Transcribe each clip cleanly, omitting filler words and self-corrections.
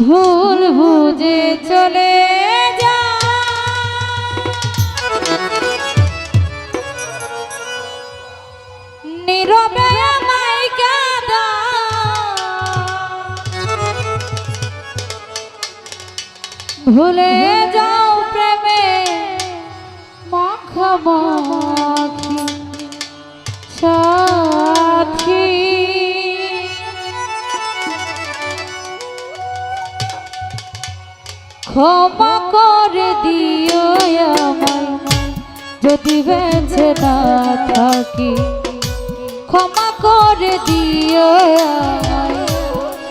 ভুল বুঝে চলে যা নীরবে আমায় কাঁদা ভুলে যাও প্রেমে মাখামাখি সাথী ক্ষমা করে দিও আমায় যদি বেঁচে না থাকি ক্ষমা করে দিও আমায়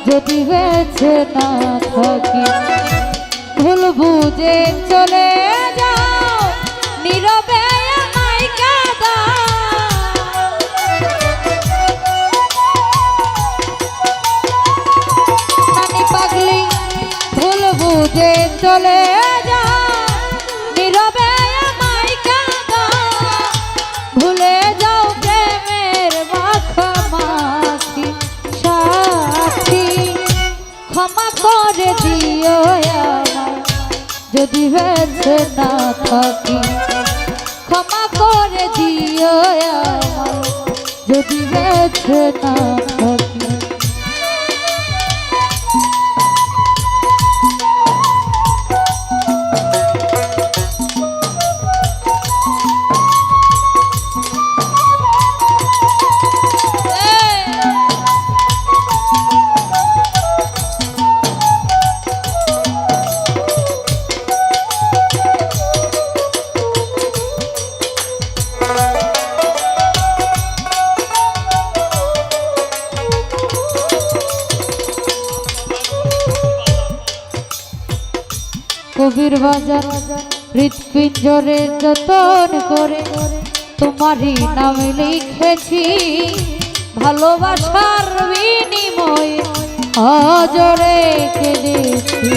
যদি বেঁচে না থাকি ভুল বুঝে চলে যাও নীরবে আমায় কাঁদা নানি পাগলি ভুল বুঝে চলে যাও নীরবে আমায় কাঁদা ভুলে যাও প্রেমের মাখামাখি সাথী ক্ষমা করে দিও আমায় যদি বেঁচে না থাকি ক্ষমা করে দিও আমায় যদি বেঁচে না থাকি কবির বাজার হৃৎপিঞ্জরে যতন করে তোমারই নাম লিখেছি ভালোবাসার বিনিময়ে অজরে কেঁদেছি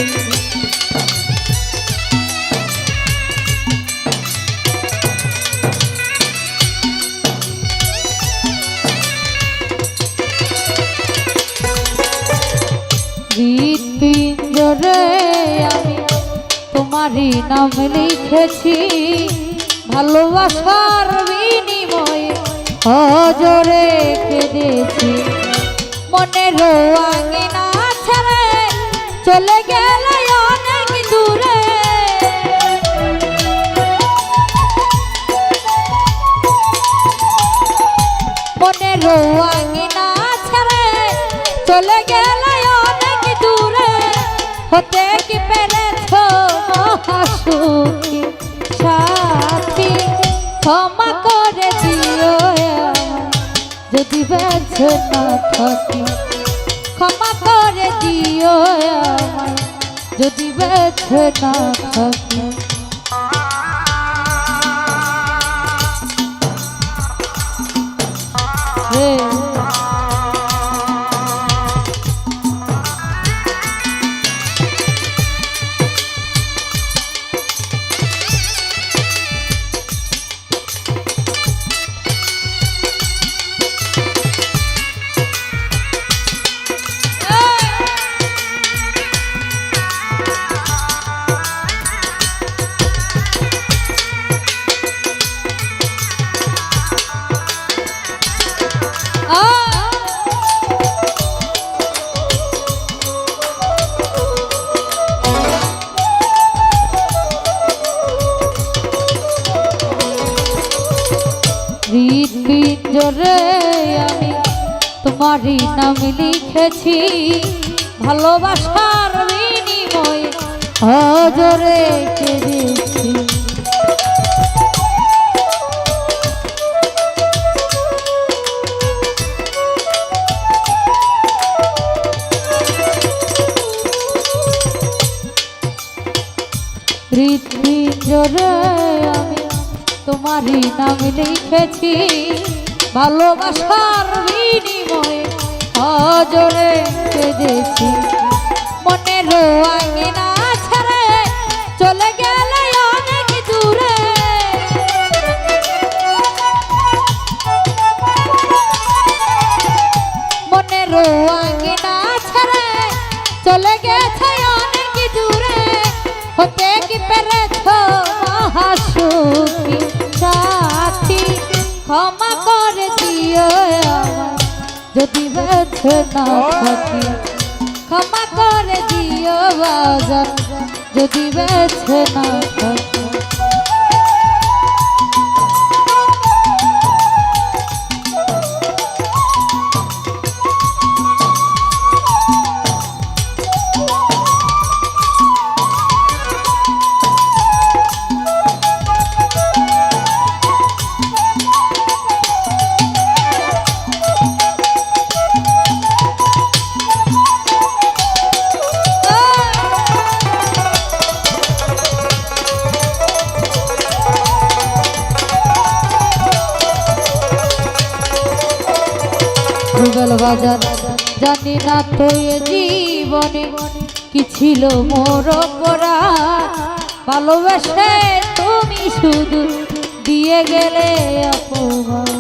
হৃৎপিঞ্জরে আমি তোমারই নাম লিখেছি ভালোবাসার বিনিময়ে অজরে কেঁদেছি মনের আঙিনা ছেড়ে চলে গেলে অনেক দূরে মনের আঙিনা ছেড়ে চলে গেলে অনেক দূরে হতে কি পেরেছ মহাসুখী সাথী ক্ষমা করে দিও যদি বেঁচে না থাকি ক্ষমা করে দিও যদি বেঁচে না থাকি হৃৎপিঞ্জরে আমি তোমারই নাম লিখেছি ভালোবাসার বিনিময়ে অজরে কেঁদেছি হৃৎপিঞ্জরে আমি তোমারই নাম লিখেছি ভালোবাসার বিনিময়ে অজরে কেঁদেছি মনের আঙিনা ছেড়ে চলে গেলে অনেক দূরে মনের আঙিনা ছেড়ে চলে গেছে অনেক দূরে হতে কি পেরেছ মহাসুখী সাথী ক্ষমা করে দিও আমায় যদি বেঁচে না থাকি ক্ষমা করে দিও বাজান যদি বেঁচে না থাকি বাজার জানি না তো এ জীবনে কি ছিল মোর করা ভালোবেসে তুমি শুধু দিয়ে গেলে অপমান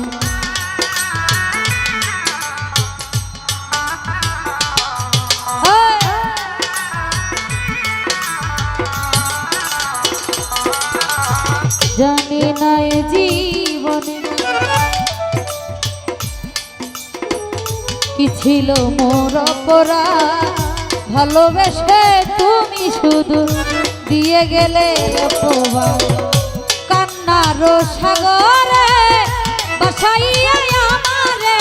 জানি না এ জীবনে কি ছিল মোর করা ভালোবেসে তুমি শুধু দিয়ে গেলে অপমান কান্নার সাগরে বাসাইয়া আমারে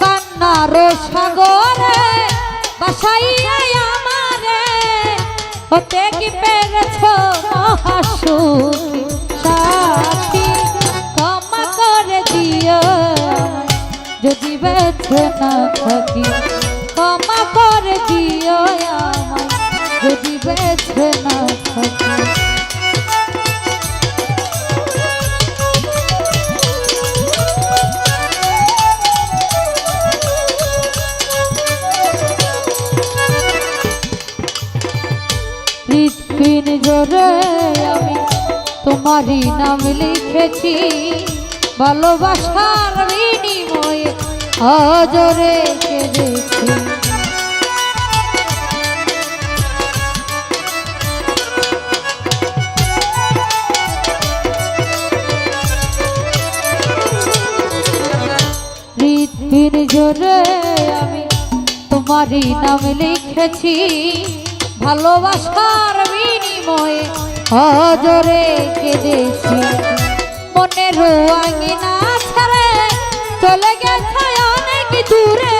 কান্নার সাগরে বাসাইয়া আমারে হতে কি পেরেছ মহাসুখী সাথী ক্ষমা করে দিও যদি বেঁচে না থাকি ক্ষমা করে দিও আমায় যদি বেঁচে না থাকি হৃৎপিণ্ড জোরে আমি তোমারই নাম লিখেছি ভালোবাসার বিনিময়ে অজরে কেঁদেছি হৃৎপিণ্ড জোরে আমি তোমারই নাম লিখেছি ভালোবাসার বিনিময়ে অজরে কেঁদেছি মনের আঙিনা ছেড়ে চলে গেছে অনেক দূরে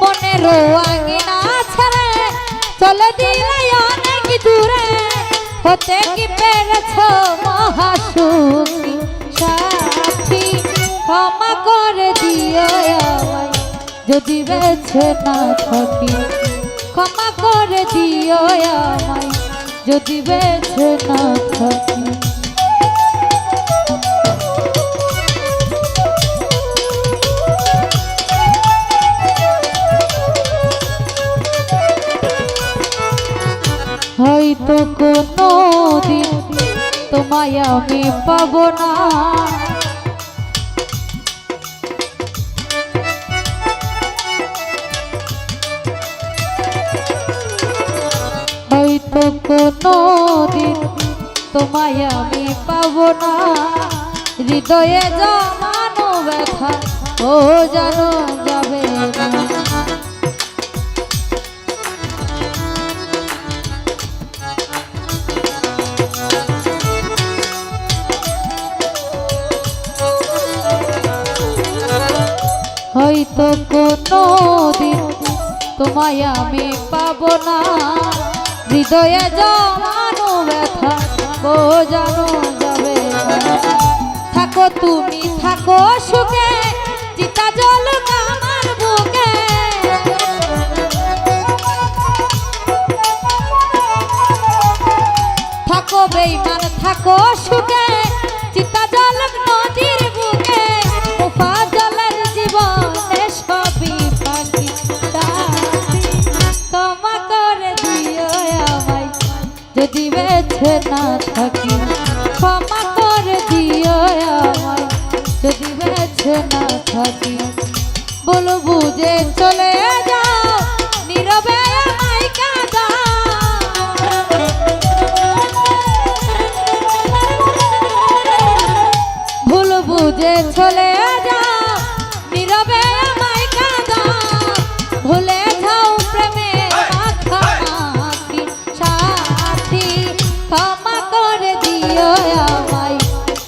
মনের আঙিনা ছেড়ে চলে দিলে অনেক দূরে হতে কি পেরেছ মহাসুখী সাথী ক্ষমা করে দিও আমায় যদি বেঁচে না থাকি ক্ষমা করে দিও আমায় যদি বেঁচে না থাকি হয়তো কোনো দিন তোমায় আমি পাবো না হয়তো কোনো দিন তোমায় আমি পাবো না হৃদয়ে জমানো ব্যথা ও জানো যাবে না হয়তো কোনো দিন তোমায় আমি পাবো না হৃদয়ে জমানো ব্যথা ও জানো যাবে না থাকো তুমি থাকো সুখে চিতা জ্বলুক আমার বুকে থাকো বেঈমান থাকো সুখে চিতা জ্বলুক নদীর বুকে উফা জলের জীবনে সবই পাখি ক্ষমা করে দিও আমায় যদি বেঁচে বেঁচে না থাকি ক্ষমা করে দিও আমায় যদি বেঁচে না থাকি বলো বুঝে চলে যাও নীরবে আমায় কাঁদাও ভুল বুঝে চলে যাও নীরবে আমায় কাঁদাও ভুলে যাও প্রেমে মাখামাখি সাথী ক্ষমা করে দিও আমায়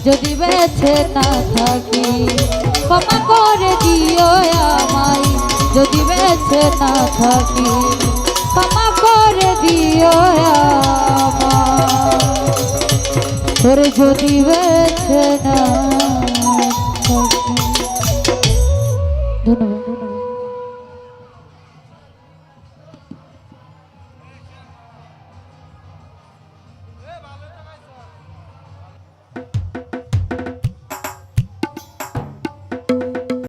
যদি বেঁচে না থাকি ক্ষমা করে দিও আমায় যদি বেঁচে না থাকি ক্ষমা করে দিও আমায় তোর যদি বেঁচে না থাকি ধন্যবাদ।